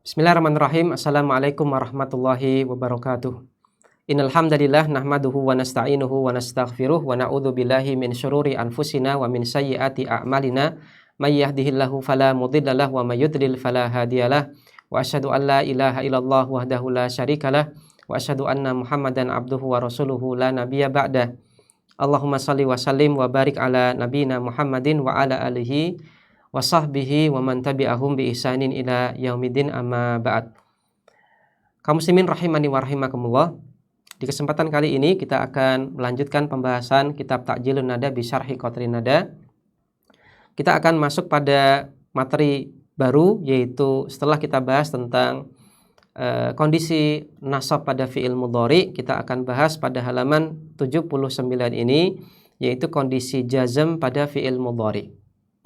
Bismillahirrahmanirrahim. Assalamualaikum warahmatullahi wabarakatuh. Innal hamdalillah nahmaduhu wa nasta'inuhu wa nastaghfiruh wa na'udzu billahi min syururi anfusina wa min sayyiati a'malina. May yahdihillahu fala mudhillalah wa may yudlil fala hadiyalah. Wa asyhadu an la ilaha illallah wahdahu la syarikalah wa asyhadu anna Muhammadan abduhu wa rasuluhu la nabiyya ba'dah. Allahumma shalli wa sallim wa barik ala nabiyyina Muhammadin wa ala alihi wa sahbihi wa man tabi'ahum bi ihsanin ila yaumiddin, amma ba'd. Kaum muslimin rahimani wa rahimakumullah. Di kesempatan kali ini kita akan melanjutkan pembahasan kitab Ta'jilun Nada bi Syarhi Qatrin Nada. Kita akan masuk pada materi baru, yaitu setelah kita bahas tentang kondisi nasab pada fi'il mudhari, kita akan bahas pada halaman 79 ini, yaitu kondisi jazm pada fi'il mudhari.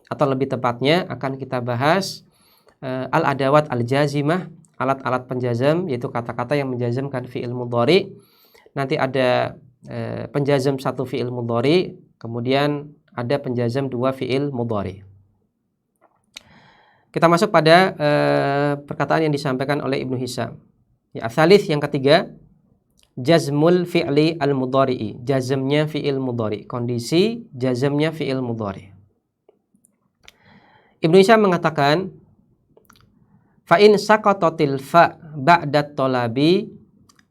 Atau lebih tepatnya akan kita bahas al-adawat al-jazimah, alat-alat penjazam, yaitu kata-kata yang menjazmkan fi'il mudhari. Nanti ada penjazam satu fi'il mudhari, kemudian ada penjazam dua fi'il mudhari. Kita masuk pada perkataan yang disampaikan oleh Ibnu Hisham. Ya, tsalits yang ketiga, jazmul fi'li al-mudhari'i, jazmnya fi'il mudhari, kondisi jazmnya fi'il mudhari. Ibnu Hisham mengatakan, fa in saqatatil fa ba'da talabi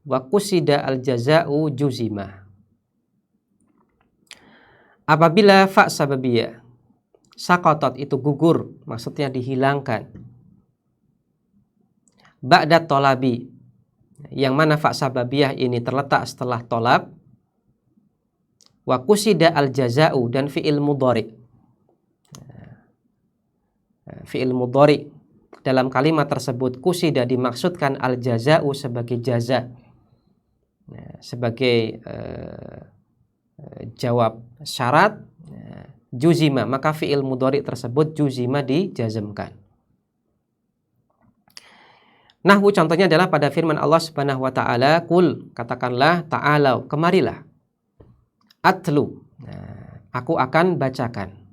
wa qusida al-jaza'u juzima. Apabila fa sababiyah, saqatat itu gugur, maksudnya dihilangkan. Ba'da talabi, yang mana fa sababiyah ini terletak setelah talab. Wa qusida al-jaza'u, dan fi'il mudhari. Fi'il mudhari dalam kalimat tersebut qusida dimaksudkan al-jaza'u sebagai jaza, sebagai jawab syarat, juzima, maka fi'il mudhari tersebut juzima dijazmkan. Nahwu contohnya adalah pada firman Allah Subhanahu wa taala, qul, katakanlah, ta'alau, kemarilah, atlu, aku akan bacakan.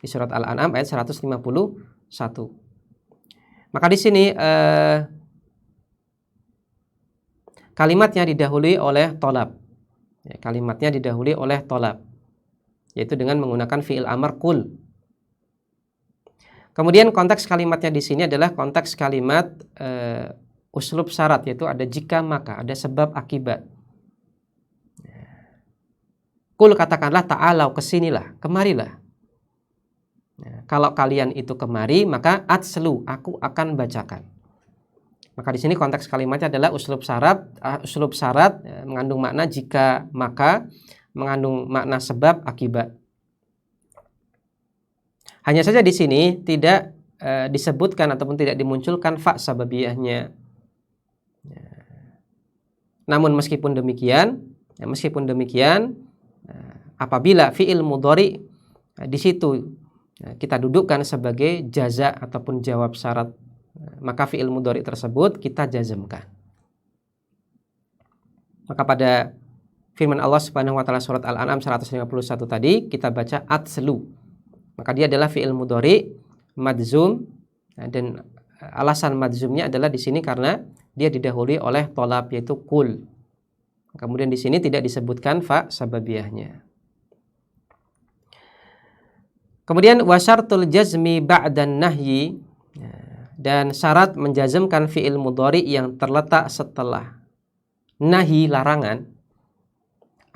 Di surat Al-An'am ayat 151. Maka di sini kalimatnya didahului oleh tolab. Ya, kalimatnya didahului oleh tolab, yaitu dengan menggunakan fi'il amr qul. Kemudian konteks kalimatnya di sini adalah konteks kalimat uslub syarat, yaitu ada jika maka, ada sebab akibat. Qul, katakanlah, ta'alau, kesinilah, kemarilah. Kalau kalian itu kemari, maka atslu, aku akan bacakan. Maka di sini konteks kalimatnya adalah uslub syarat. Uslub syarat mengandung makna jika maka, mengandung makna sebab akibat. Hanya saja di sini tidak disebutkan ataupun tidak dimunculkan fa sababiyahnya. Namun meskipun demikian, apabila fi'il mudhari di situ kita dudukkan sebagai jaza ataupun jawab syarat, maka fi'il mudhari tersebut kita jazmkan. Maka pada firman Allah Subhanahu wa taala surat Al-An'am 151 tadi kita baca atslu, maka dia adalah fi'il mudhari madzum, dan alasan madzumnya adalah di sini karena dia didahului oleh tolab, yaitu qul. Kemudian di sini tidak disebutkan fa sababiyahnya. Kemudian wasyartul jazmi ba'dan nahyi, dan syarat menjazmkan fi'il mudhari yang terletak setelah nahi, larangan,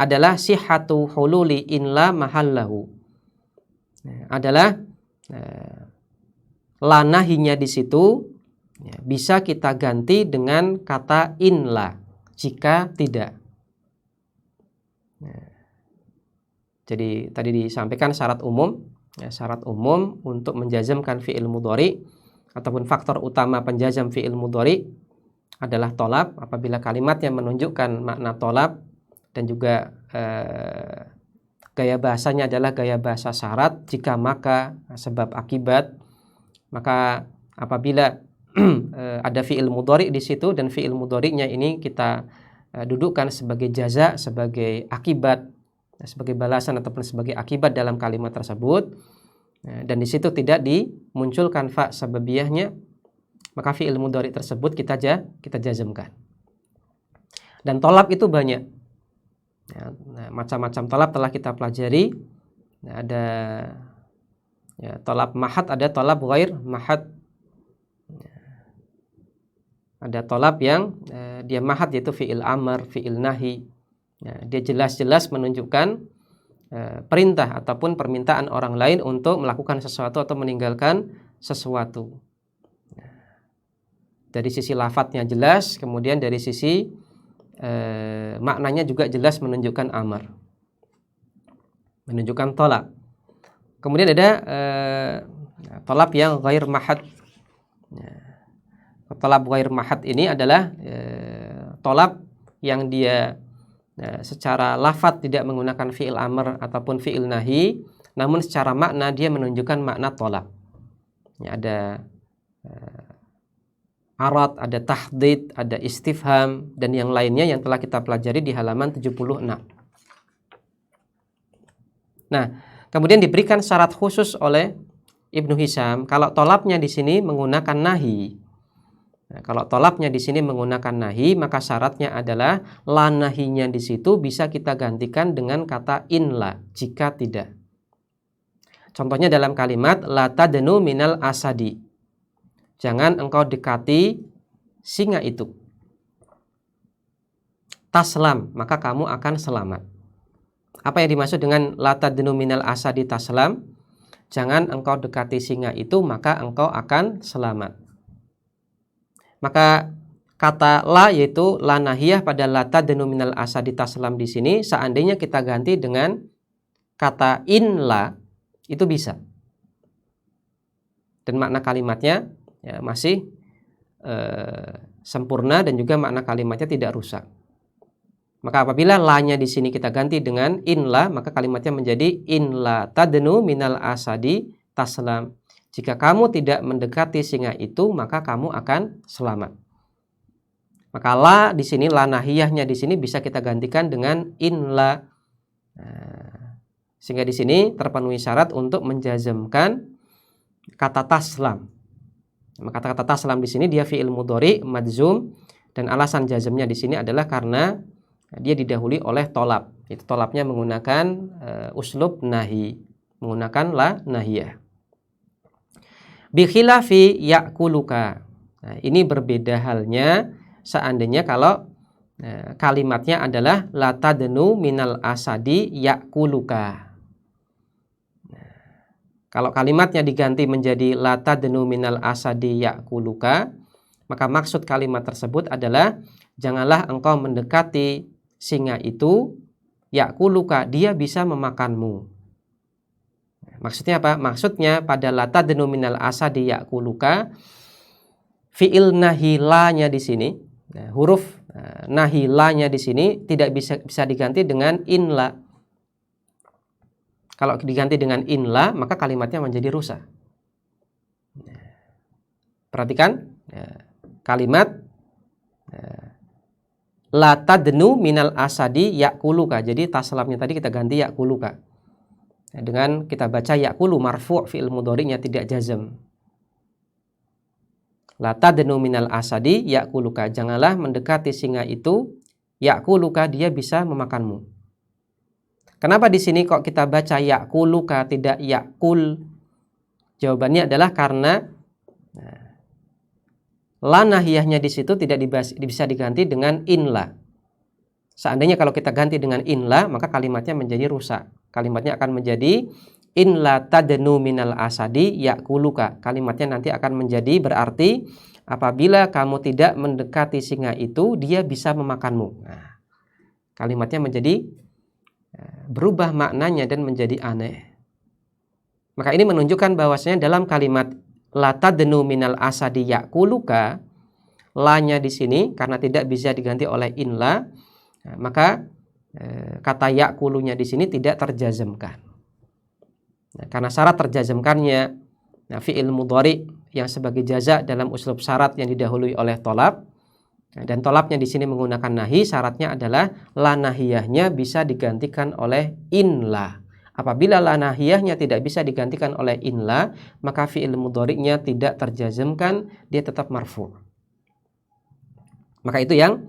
adalah sihhatu hululi in la mahallahu, adalah la nahinya di situ bisa kita ganti dengan kata in la, jika tidak. Jadi tadi disampaikan syarat umum. Syarat umum untuk menjazmkan fi'il mudhari ataupun faktor utama penjazam fi'il mudhari adalah tolab, apabila kalimatnya menunjukkan makna tolab, dan juga gaya bahasanya adalah gaya bahasa syarat, jika maka, sebab akibat. Maka apabila ada fi'il mudhari di situ dan fi'il mudhari'nya ini kita dudukkan sebagai jaza, sebagai akibat, sebagai balasan ataupun sebagai akibat dalam kalimat tersebut, dan di situ tidak dimunculkan fa sababiyahnya, maka fi'il mudhari tersebut kita jazmkan. Dan tolab itu banyak. Ya, nah, macam-macam tolab telah kita pelajari. Nah, ada ya, tolab mahad, ada tolab ghair mahad. Ada tolab yang dia mahad, yaitu fi'il amr, fi'il nahi. Ya, dia jelas-jelas menunjukkan perintah ataupun permintaan orang lain untuk melakukan sesuatu atau meninggalkan sesuatu. Dari sisi lafadznya jelas, kemudian dari sisi maknanya juga jelas menunjukkan amr, menunjukkan tolab. Kemudian ada tolab yang ghair mahad. Tolab ghair mahad ini adalah tolab yang dia secara lafadz tidak menggunakan fi'il amr ataupun fi'il nahi, namun secara makna dia menunjukkan makna tolab. Ya, ada arad, ada tahdid, ada istifham, dan yang lainnya yang telah kita pelajari di halaman 76. Nah, kemudian diberikan syarat khusus oleh Ibnu Hisham kalau tolabnya di sini menggunakan nahi. Nah, kalau tolabnya di sini menggunakan nahi, maka syaratnya adalah la nahinya di situ bisa kita gantikan dengan kata inla jika tidak. Contohnya dalam kalimat la tadnu minal asadi. Jangan engkau dekati singa itu. Taslam, maka kamu akan selamat. Apa yang dimaksud dengan la tadnu minal asadi taslam? Jangan engkau dekati singa itu, maka engkau akan selamat. Maka kata la, yaitu la nahiyah pada la tadnu minal asadi taslam di sini, seandainya kita ganti dengan kata inla, itu bisa. Dan makna kalimatnya ya, masih sempurna dan juga makna kalimatnya tidak rusak. Maka apabila la-nya di sini kita ganti dengan inla, maka kalimatnya menjadi inla tadnu minal asadi taslam. Jika kamu tidak mendekati singa itu, maka kamu akan selamat. Maka la di sini, la nahiyahnya di sini bisa kita gantikan dengan inla. Sehingga di sini terpenuhi syarat untuk menjazmkan kata taslam. Kata-kata taslam di sini dia fi'il mudhari madzum, dan alasan jazmnya di sini adalah karena dia didahului oleh tolab. Itu tolabnya menggunakan uslub nahi, menggunakan la nahiyah. Bi khilafi ya'kuluka. Nah, ini berbeda halnya seandainya kalau kalimatnya adalah la tadnu minal asadi ya'kuluka. Kalau kalimatnya diganti menjadi la tadnu minal asadi ya'kuluka, maka maksud kalimat tersebut adalah janganlah engkau mendekati singa itu, ya'kuluka, dia bisa memakanmu. Maksudnya apa? Maksudnya pada la tadnu minal asadi ya'kuluka, fi'il nahilanya di sini, huruf nahilanya di sini tidak bisa diganti dengan inla. Kalau diganti dengan inla, maka kalimatnya menjadi rusak. Perhatikan kalimat la tadnu minal asadi ya'kuluka. Jadi taslamnya tadi kita ganti ya'kuluka. Dengan kita baca ya'kulu marfu' fi'il mudhari'nya tidak jazm. La tadnu minal asadi ya'kuluka. Janganlah mendekati singa itu, ya'kuluka, dia bisa memakanmu. Kenapa di sini kok kita baca ya'kuluka tidak ya'kul? Jawabannya adalah karena la nahiyahnya di situ tidak bisa diganti dengan inla. Seandainya kalau kita ganti dengan inla, maka kalimatnya menjadi rusak. Kalimatnya akan menjadi inla tadnu minal asadi ya'kuluka. Kalimatnya nanti akan menjadi berarti apabila kamu tidak mendekati singa itu, dia bisa memakanmu. Nah, kalimatnya menjadi berubah maknanya dan menjadi aneh. Maka ini menunjukkan bahwasanya dalam kalimat la tadnu minal asadi ya'kuluka, la-nya di sini karena tidak bisa diganti oleh inla, maka kata ya'kulunya di sini tidak terjazmkan. Karena syarat terjazmkannya fi'il mudhari yang sebagai jaza dalam uslub syarat yang didahului oleh tolab, dan tolabnya di sini menggunakan nahi, syaratnya adalah la nahiyahnya bisa digantikan oleh inla. Apabila la nahiyahnya tidak bisa digantikan oleh inla, maka fi'il mudhari'nya tidak terjazmkan, dia tetap marfu'. Maka itu yang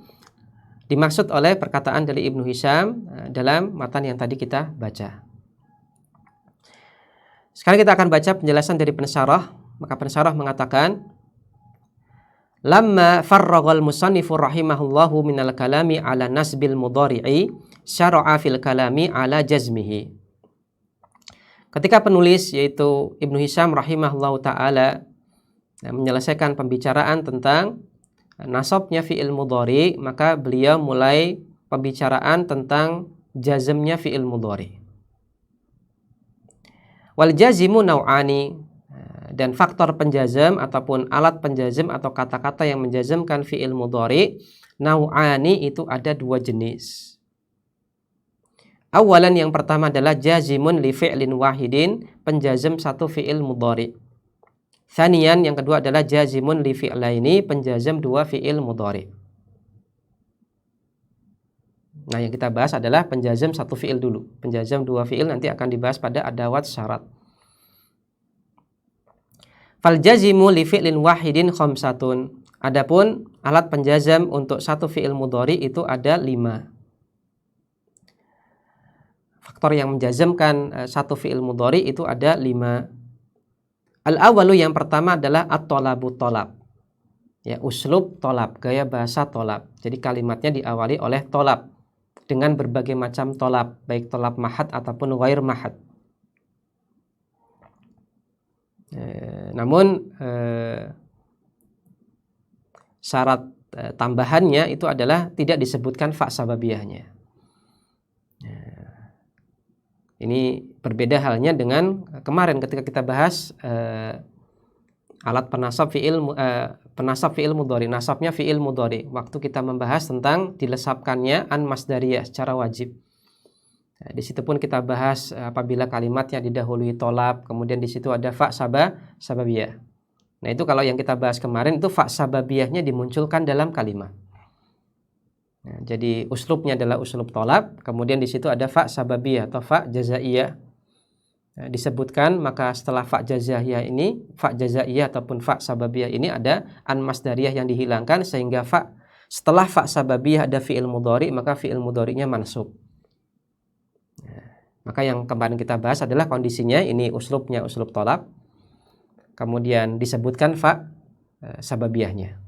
dimaksud oleh perkataan dari Ibnu Hisham dalam matan yang tadi kita baca. Sekarang kita akan baca penjelasan dari pensyarah. Maka pensyarah mengatakan, lamma farraghal musannifu rahimahullahu minal kalami ala nasbil mudhari'i syara'a fil kalami ala jazmihi. Ketika penulis yaitu Ibnu Hisham rahimahullahu ta'ala menyelesaikan pembicaraan tentang nasabnya fi'il mudhari, maka beliau mulai pembicaraan tentang jazmnya fi'il mudhari. Wal jazimu nau'ani, dan faktor penjazm ataupun alat penjazm atau kata-kata yang menjazmkan fi'il mudhari nau'ani itu ada dua jenis. Awalan yang pertama adalah jazimun li fi'lin wahidin, penjazm satu fi'il mudhari. Thaniyan yang kedua adalah jazimun li fi'laini, penjazm dua fi'il mudhari. Nah, yang kita bahas adalah penjazm satu fi'il dulu. Penjazm dua fi'il nanti akan dibahas pada adawat syarat. Fal jazimu li fi'lin wahidin khamsatun. Adapun alat penjazm untuk satu fi'il mudhari itu ada 5. Faktor yang menjazmkan satu fi'il mudhari itu ada 5. Al-awalu yang pertama adalah at-talabu talab. Ya, uslub talab, gaya bahasa talab. Jadi kalimatnya diawali oleh talab dengan berbagai macam talab, baik talab mahad ataupun ghair mahad. Namun syarat tambahannya itu adalah tidak disebutkan fa sababiyahnya. Ini berbeda halnya dengan kemarin ketika kita bahas alat penasab fi'il mudhari, nasabnya fi'il mudhari. Waktu kita membahas tentang dilesapkannya an masdariyah secara wajib. Nah, di situ pun kita bahas apabila kalimatnya didahului tolab, kemudian di situ ada fa sababiyah. Nah, itu kalau yang kita bahas kemarin itu fa sababiyahnya dimunculkan dalam kalimat. Nah, jadi uslubnya adalah uslub tolab, kemudian di situ ada fa sababiyah atau fa jazaiyah. Nah, disebutkan, maka setelah fa jazaiyah ataupun fa sababiyah ini ada an masdariyah yang dihilangkan, sehingga setelah fa sababiyah ada fi'il mudhari, maka fi'il mudhari'nya mansub. Nah, maka yang kemarin kita bahas adalah kondisinya ini uslubnya uslub tolab, kemudian disebutkan fa sababiyahnya.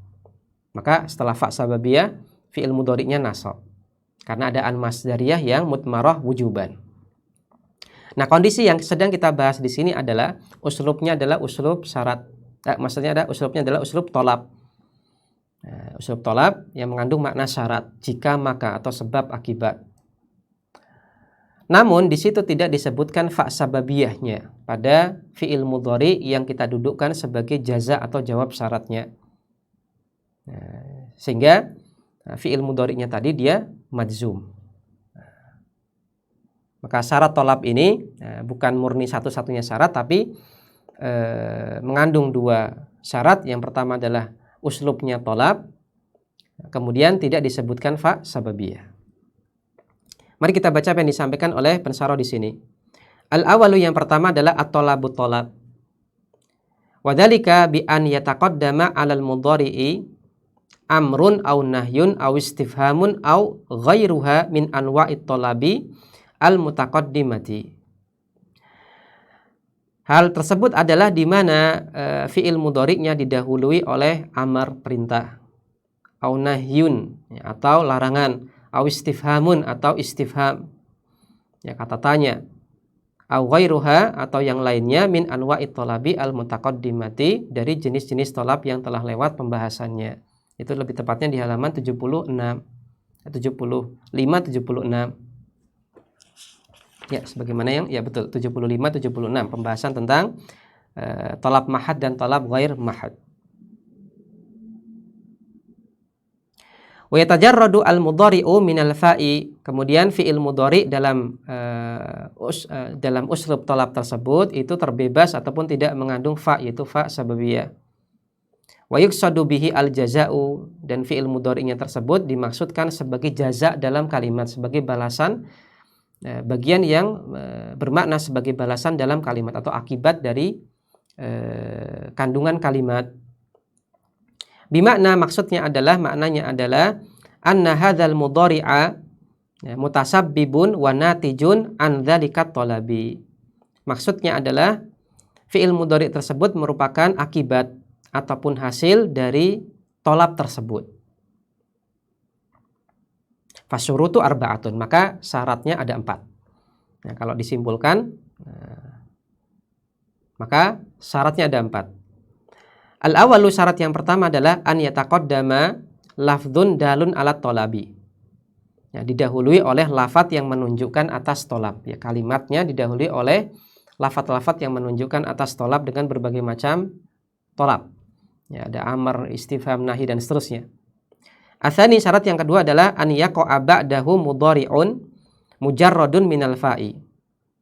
Maka setelah fa sababiyah fi'il mudhari'nya nasab karena ada an masdariyah yang mutmarah wujuban. Nah, kondisi yang sedang kita bahas di sini adalah uslubnya adalah uslub syarat. Uslubnya adalah uslub tolab. Nah, uslub tolab yang mengandung makna syarat, jika maka atau sebab akibat. Namun di situ tidak disebutkan fa sababiyahnya pada fi'il mudhari yang kita dudukkan sebagai jaza atau jawab syaratnya. Nah, sehingga fi'il mudhari'nya tadi dia majzum. Maka syarat tolab ini bukan murni satu-satunya syarat, tapi mengandung dua syarat. Yang pertama adalah uslubnya tolab, kemudian tidak disebutkan fa sababiyah. Mari kita baca apa yang disampaikan oleh pensyarah di sini. Al-awalu yang pertama adalah at-talabu tolab. Wadhalika bi an yataqaddama 'alal mudhari'i amrun aw nahyun aw istifhamun aw ghairuha min anwa'it talabi al-mutaqaddimati. Hal tersebut adalah di mana fi'il mudhari'nya didahului oleh amar perintah, au nahyun atau larangan, au istifhamun atau istifham ya kata tanya, au ghairuha atau yang lainnya min anwa'it talabi al-mutaqaddimati dari jenis-jenis talab yang telah lewat pembahasannya. Itu lebih tepatnya di halaman 76 76. Ya, sebagaimana yang betul 75 76 pembahasan tentang talab mahad dan talab ghair mahad. Wa yatajarradu al-mudhari'u minal fa'i. Kemudian fi'il mudhari dalam uslub talab tersebut itu terbebas ataupun tidak mengandung fa, yaitu fa sababiyah. Wa yuqsadu bihi al-jaza'u, dan fi'il mudhari'nya tersebut dimaksudkan sebagai jaza dalam kalimat, sebagai balasan bagian yang bermakna sebagai balasan dalam kalimat atau akibat dari kandungan kalimat. Bimakna maksudnya adalah, maknanya adalah anna hadzal mudhari'a mutasabbibun wa natijun an dzalikat talabi. Maksudnya adalah fi'il mudhari tersebut merupakan akibat ataupun hasil dari tolab tersebut. Fasyurutu arba'atun, maka syaratnya ada 4. Nah, kalau disimpulkan, maka syaratnya ada 4. Al-awalu, syarat yang pertama adalah an yataqaddama lafdzun dalun ala tolabi. Ya, didahului oleh lafadz yang menunjukkan atas tolab. Ya, kalimatnya didahului oleh lafadz-lafadz yang menunjukkan atas tolab dengan berbagai macam tolab. Ya, ada amr, istifham, nahi, dan seterusnya. Atsani, syarat yang kedua adalah an yaqa'a ba'dahu mudhari'un mujarradun minal fa'i.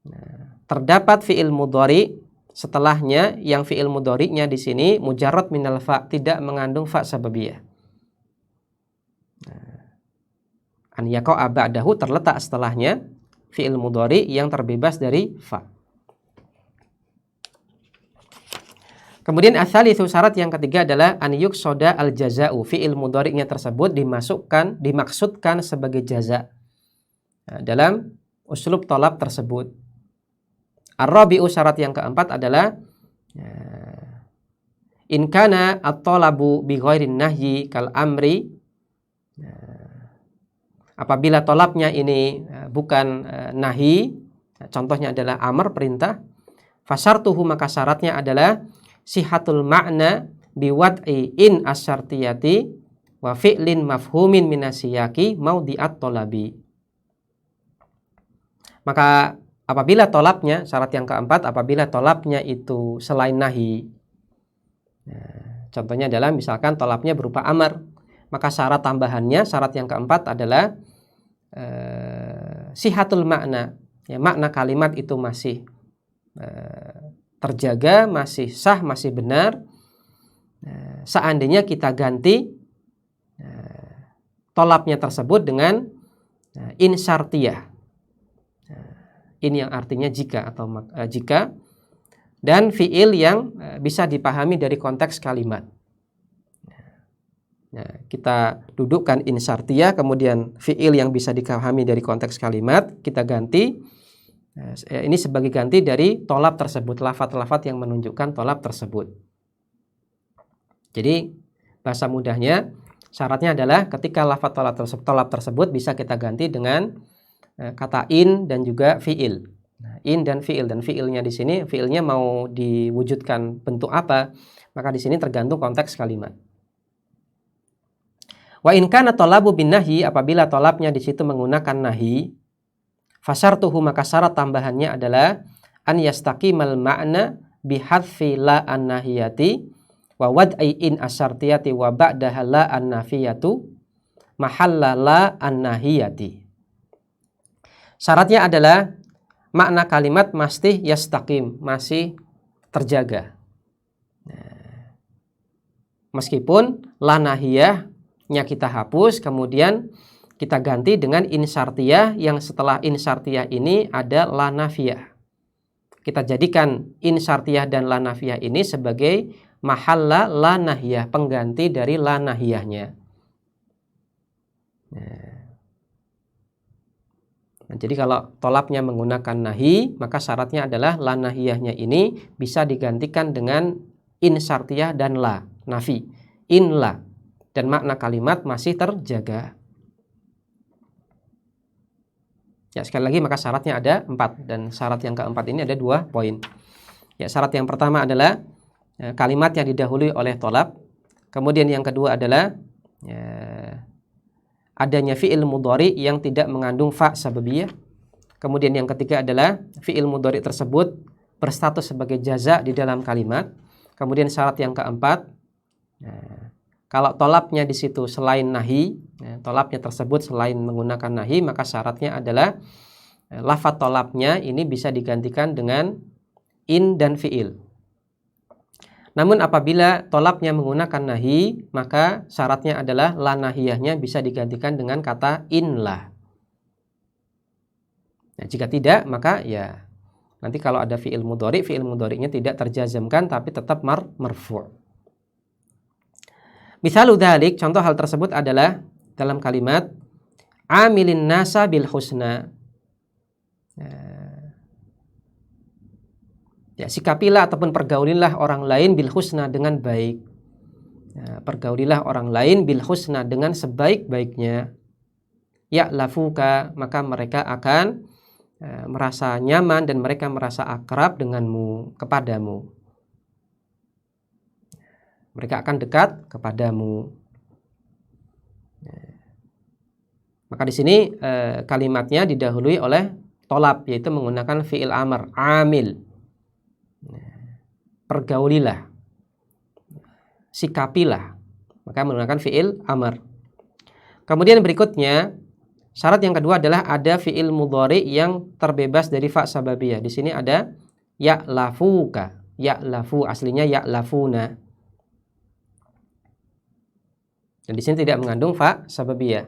Nah, terdapat fi'il mudhari setelahnya yang fi'il mudhari'nya di sini mujarrad minal fa', tidak mengandung fa' sababiyah. An yaqa'a ba'dahu, terletak setelahnya fi'il mudhari yang terbebas dari fa'. Kemudian ats-tsalitsu, syarat yang ketiga adalah an yuqsada al-jaza'u, fi'il mudhari'nya tersebut dimaksudkan sebagai jaza dalam uslub tolab tersebut. Ar-rabi'u, syarat yang keempat adalah in kana at-talabu bi ghairin nahyi kal amri, apabila tolabnya ini bukan nahi, contohnya adalah amr, perintah, fasyartuhu, maka syaratnya adalah sihatul ma'na biwad'i in asyartiyati wa fi'lin mafhumin minasiyaki maudi'at tolabi. Maka apabila tolabnya, syarat yang keempat, apabila tolabnya itu selain nahi, contohnya adalah misalkan tolabnya berupa amar, maka syarat tambahannya, syarat yang keempat adalah sihatul makna, ya, makna kalimat itu masih terjaga, masih sah, masih benar. Seandainya kita ganti tolabnya tersebut dengan in syartiyah. Ini yang artinya jika atau jika, dan fi'il yang bisa dipahami dari konteks kalimat. Nah, kita dudukkan in syartiyah, kemudian fi'il yang bisa dipahami dari konteks kalimat, kita ganti. Ini sebagai ganti dari tolab tersebut, lafadz-lafadz yang menunjukkan tolab tersebut. Jadi bahasa mudahnya, syaratnya adalah ketika lafadz tolab tersebut bisa kita ganti dengan kata in dan juga fi'il. Nah, in dan fi'il, dan fi'ilnya di sini, fi'ilnya mau diwujudkan bentuk apa, maka di sini tergantung konteks kalimat. Wa in kana talabu bin nahyi, apabila tolabnya di situ menggunakan nahi, fasyartuhu, maka syarat tambahannya adalah an yastaqimal ma'na bihadfi la an-nahiyati wa wad'i in asyartiyati wa ba'daha la an-nafiyatu mahalla la an-nahiyati. Syaratnya adalah makna kalimat masih yastaqim, masih terjaga. Meskipun la nahiyahnya kita hapus, kemudian kita ganti dengan in syartiyah, yang setelah in syartiyah ini ada la nafiyah. Kita jadikan in syartiyah dan la nafiyah ini sebagai mahalla la nahiyah, pengganti dari la nahiyahnya. Nah, jadi kalau tolabnya menggunakan nahi, maka syaratnya adalah la nahiyahnya ini bisa digantikan dengan in syartiyah dan la nafi, in la, dan makna kalimat masih terjaga. Ya, sekali lagi, maka syaratnya ada 4, dan syarat yang keempat ini ada 2 poin. Ya, syarat yang pertama adalah kalimat yang didahului oleh tolab. Kemudian yang kedua adalah adanya fi'il mudhari yang tidak mengandung fa' sababiyah. Kemudian yang ketiga adalah fi'il mudhari tersebut berstatus sebagai jaza di dalam kalimat. Kemudian syarat yang keempat, kalau tolabnya di situ selain nahi, tolabnya tersebut selain menggunakan nahi, maka syaratnya adalah lafadz tolabnya ini bisa digantikan dengan in dan fi'il. Namun apabila tolabnya menggunakan nahi, maka syaratnya adalah la nahiyahnya bisa digantikan dengan kata in la. Nah, jika tidak, maka ya nanti kalau ada fi'il mudhari'nya tidak terjazamkan tapi tetap marfu'. Misalu dzalik, contoh hal tersebut adalah dalam kalimat amilin nasa bil husna. Ya, sikapilah ataupun pergaulilah orang lain bil husna dengan baik. Ya, pergaulilah orang lain bil husna dengan sebaik-baiknya. Ya lafuka, maka mereka akan merasa nyaman dan mereka merasa akrab denganmu, kepadamu. Mereka akan dekat kepadamu. Maka di sini kalimatnya didahului oleh tolab, yaitu menggunakan fi'il amr, amil. Pergaulilah, sikapilah, maka menggunakan fi'il amr. Kemudian berikutnya, syarat yang kedua adalah ada fi'il mudhari yang terbebas dari fa sababiyah. Di sini ada ya'lafuka, ya'lafu, aslinya ya'lafuna. Dan di sini tidak mengandung fa sababiyah.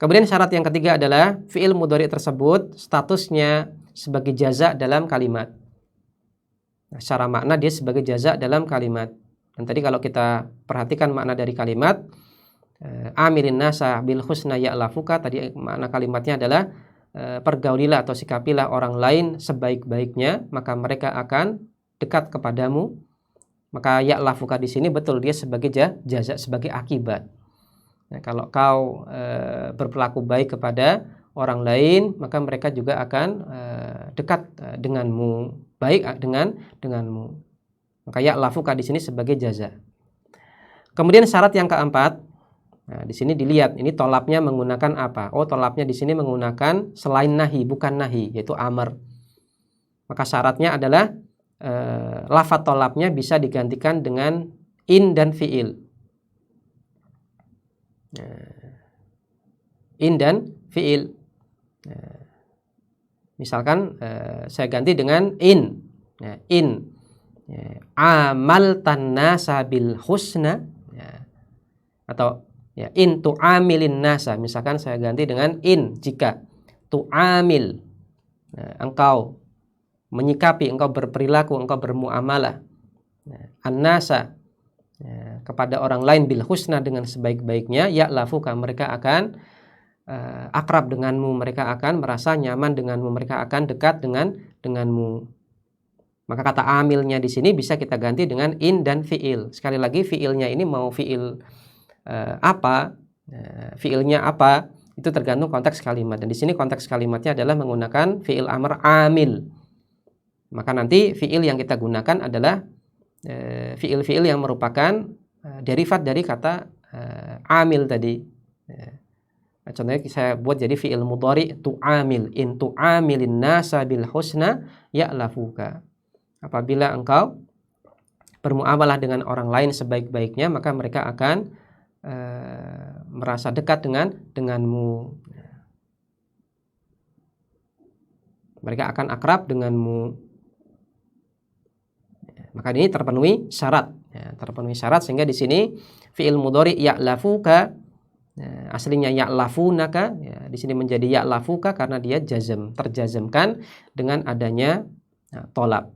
Kemudian syarat yang ketiga adalah fi'il mudhari tersebut statusnya sebagai jaza dalam kalimat. Nah, secara makna dia sebagai jaza dalam kalimat. Dan tadi kalau kita perhatikan makna dari kalimat amilin nasa bil husna ya'lafuka, tadi makna kalimatnya adalah pergaulilah atau sikapilah orang lain sebaik-baiknya, maka mereka akan dekat kepadamu. Maka ya'lafuka di sini betul dia sebagai jaza, sebagai akibat. Nah, kalau kau berperilaku baik kepada orang lain, maka mereka juga akan dekat denganmu, baik denganmu. Maka ya'lafuka di sini sebagai jaza. Kemudian syarat yang keempat, nah, di sini dilihat ini tolabnya menggunakan apa? Oh, tolabnya di sini menggunakan selain nahi, bukan nahi, yaitu amr. Maka syaratnya adalah lafadz tolabnya bisa digantikan dengan in dan fi'il. In dan fi'il. Misalkan saya ganti dengan in. In amal tanasa bil husna, atau ya, in tu'amilin nasa, misalkan saya ganti dengan in jika tu'amil, engkau menyikapi, engkau berperilaku, engkau bermuamalah an-nasa, kepada orang lain bil husna dengan sebaik-baiknya, ya'lafuka, mereka akan akrab denganmu, mereka akan merasa nyaman denganmu, mereka akan dekat denganmu. Maka kata amilnya di sini bisa kita ganti dengan in dan fi'il. Sekali lagi fi'ilnya ini mau fi'il apa, fi'ilnya apa, itu tergantung konteks kalimat. Dan di sini konteks kalimatnya adalah menggunakan fi'il amr amil. Maka nanti fi'il yang kita gunakan adalah fi'il-fi'il yang merupakan derivat dari kata amil tadi. Contohnya saya buat jadi fi'il mudhari tu'amil, in tu'amilin nasa bil husna ya'lafuka. Apabila engkau bermuamalah dengan orang lain sebaik-baiknya, maka mereka akan merasa dekat denganmu. Mereka akan akrab denganmu. Maka ini terpenuhi syarat, terpenuhi syarat, sehingga di sini fi'il mudhari ya'lafuka, aslinya ya'lafunaka, di sini menjadi ya'lafuka karena dia jazm, terjazmkan dengan adanya tolab.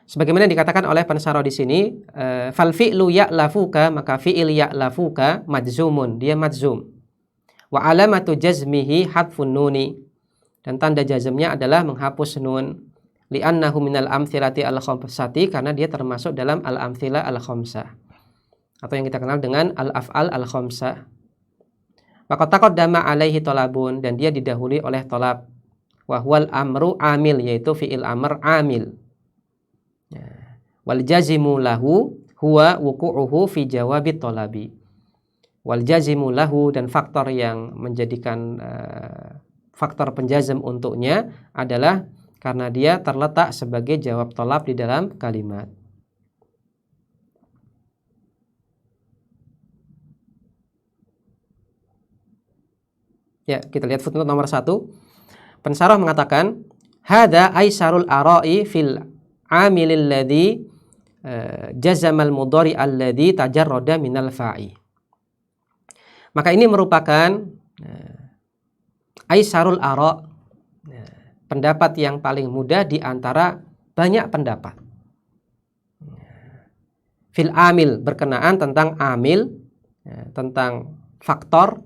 Sebagaimana dikatakan oleh pensarah di sini, fal fi'lu ya'lafuka, maka fi'il ya'lafuka majzumun, dia majzum. Wa alamatu jazmihi hadfun nuni, dan tanda jazmnya adalah menghapus nun. Li'annahu minal amthilati al-khamsati, karena dia termasuk dalam al-amthila al-khamsah, atau yang kita kenal dengan al-af'al al-khamsah. Maka taqaddama alaihi tolabun, dan dia didahului oleh tolab. Wa huwal amru amil, yaitu fi'il amr amil. Wal jazimu lahu huwa wuku'uhu fi jawabit tolabi. Wal jazimu lahu, dan faktor yang menjadikan faktor penjazm untuknya adalah karena dia terletak sebagai jawab tolab di dalam kalimat. Ya, kita lihat footnote nomor 1. Pensarah mengatakan, hada aisarul ara'i fil amilil ladzi jazamal mudhari alladzi tajarrada minal fa'i. Maka ini merupakan aisarul ara', pendapat yang paling mudah di antara banyak pendapat. Fil amil berkenaan tentang amil, tentang faktor.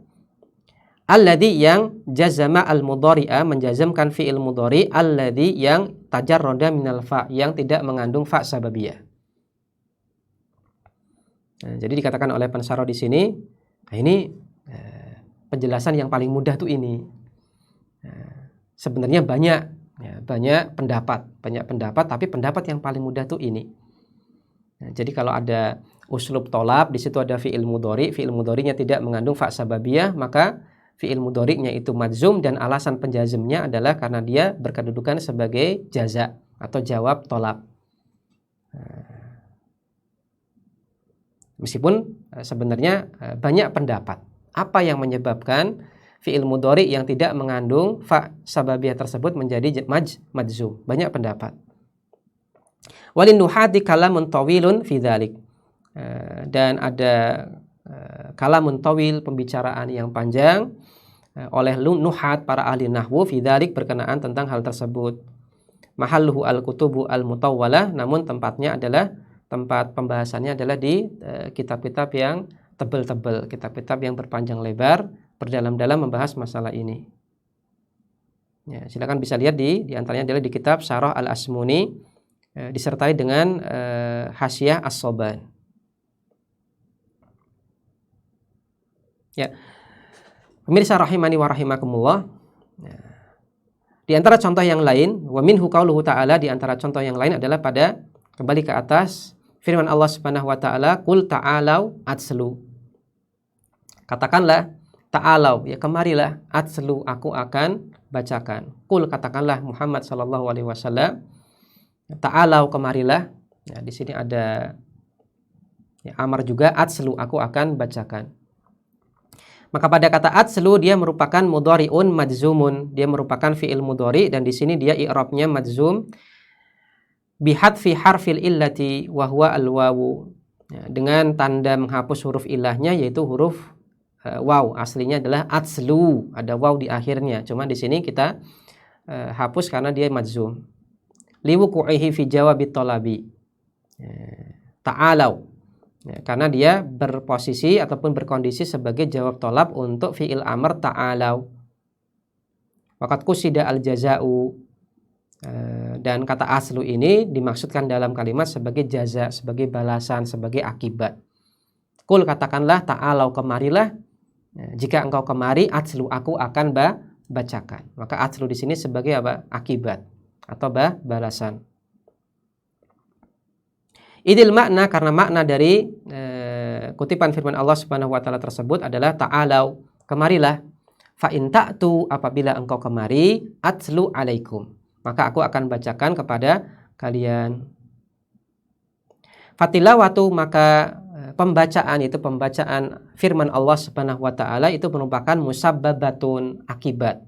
Alladhi yang jazama al-mudhari'a menjazamkan fi'il mudhari, alladhi yang tajarrada minal fa, yang tidak mengandung fa sababiyah. Jadi dikatakan oleh pensaro di sini, ini penjelasan yang paling mudah tuh ini. Sebenarnya banyak pendapat, tapi pendapat yang paling mudah tuh ini. Jadi kalau ada uslub tolab, di situ ada fi'il mudhari'nya tidak mengandung fa sababiyah, maka fi'il mudhari'nya itu madzum, dan alasan penjazmnya adalah karena dia berkedudukan sebagai jaza atau jawab tolab. Meskipun sebenarnya banyak pendapat apa yang menyebabkan fi'il mudhari' yang tidak mengandung fa sababiyah tersebut menjadi madzum. Banyak pendapat. Walin nuhati kalamun tawilun fi dzalik. Dan ada kalamun tawil, pembicaraan yang panjang oleh nuhat, para ahli nahwu, fi dzalik, berkenaan tentang hal tersebut. Mahalluhu al-kutubu al-mutawwalah, namun tempat pembahasannya adalah di kitab-kitab yang tebal-tebal, kitab-kitab yang berpanjang lebar, berdalam-dalam membahas masalah ini. Ya, silakan bisa lihat di antaranya adalah di kitab Syarah Al-Asmuni, disertai dengan Hasyiah As-Soban. Ya. Pemirsa rahimani wa rahimakumullah. Ya. Di antara contoh yang lain, wa minhu qauluhu ta'ala, di antara contoh yang lain adalah pada kembali ke atas firman Allah Subhanahu wa taala, qul ta'alau atslu. Katakanlah, ta'alau, ya kemarilah, atslu, aku akan bacakan. Qul, katakanlah Muhammad sallallahu alaihi wasallam, ta'alau, kemarilah. Ya, di sini ada ya, amar juga, atslu, aku akan bacakan. Maka pada kata atslu, dia merupakan mudhari'un madzzumun, dia merupakan fi'il mudhari, dan di sini dia i'rabnya madzum bihadfi harfil illati wa huwa al-wawu, ya, dengan tanda menghapus huruf ilahnya, yaitu huruf waw. Aslinya adalah atslu, ada waw di akhirnya, cuma di sini kita hapus karena dia madzum. Liwuqu'ihi fi jawabit talabi, ta'alau, ya, karena dia berposisi ataupun berkondisi sebagai jawab tolab untuk fi'il amr ta'alau. Waqad qusida al-jaza'u, dan kata aslu ini dimaksudkan dalam kalimat sebagai jaza, sebagai balasan, sebagai akibat. Qul, katakanlah, ta'alau, kemarilah, jika engkau kemari, atslu, aku akan bacakan. Maka atslu di sini sebagai apa? Akibat atau balasan. Idil makna, karena makna dari kutipan firman Allah Subhanahu wa taala tersebut adalah ta'alau, kemarilah, fa in ta'tu, apabila engkau kemari, atslu alaikum, maka aku akan bacakan kepada kalian. Fatilawatu, maka pembacaan, itu pembacaan firman Allah Subhanahu wa taala itu merupakan musabbabatun, akibat.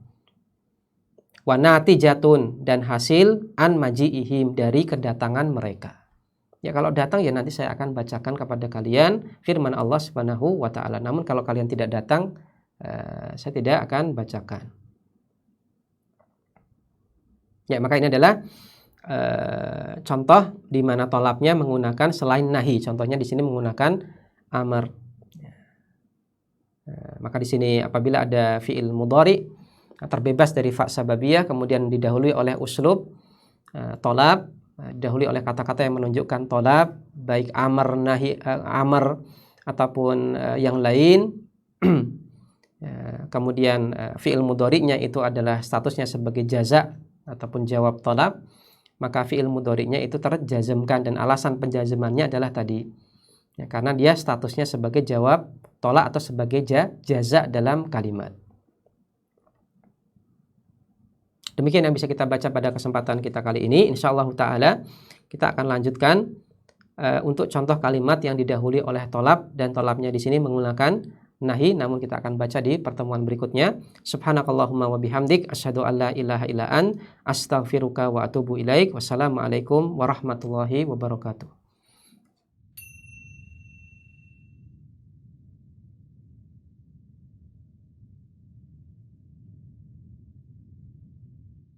Wa natijatun, dan hasil, an maji'ihim, dari kedatangan mereka. Ya, kalau datang ya nanti saya akan bacakan kepada kalian firman Allah Subhanahu wa taala. Namun kalau kalian tidak datang, saya tidak akan bacakan. Ya, maka ini adalah contoh di mana tolabnya menggunakan selain nahi. Contohnya di sini menggunakan amar. Maka di sini apabila ada fi'il mudhari terbebas dari fa sababiyah, kemudian didahului oleh uslub tolab, didahului oleh kata-kata yang menunjukkan tolab, baik amar, nahi, amar ataupun yang lain. Kemudian fi'il mudhari'nya itu adalah statusnya sebagai jaza ataupun jawab tolab, maka fi'il mudhari'nya itu terjazmkan, dan alasan penjazmannya adalah tadi, ya, karena dia statusnya sebagai jawab tolak atau sebagai jaza dalam kalimat. Demikian yang bisa kita baca pada kesempatan kita kali ini. Insyaallah ta'ala kita akan lanjutkan untuk contoh kalimat yang didahului oleh tolab, dan tolabnya di sini menggunakan nahi, namun kita akan baca di pertemuan berikutnya. Subhanakallahumma wa bihamdik, asyhadu an la ilaha illa an, astaghfiruka wa atubu ilaik. Wassalamualaikum warahmatullahi wabarakatuh.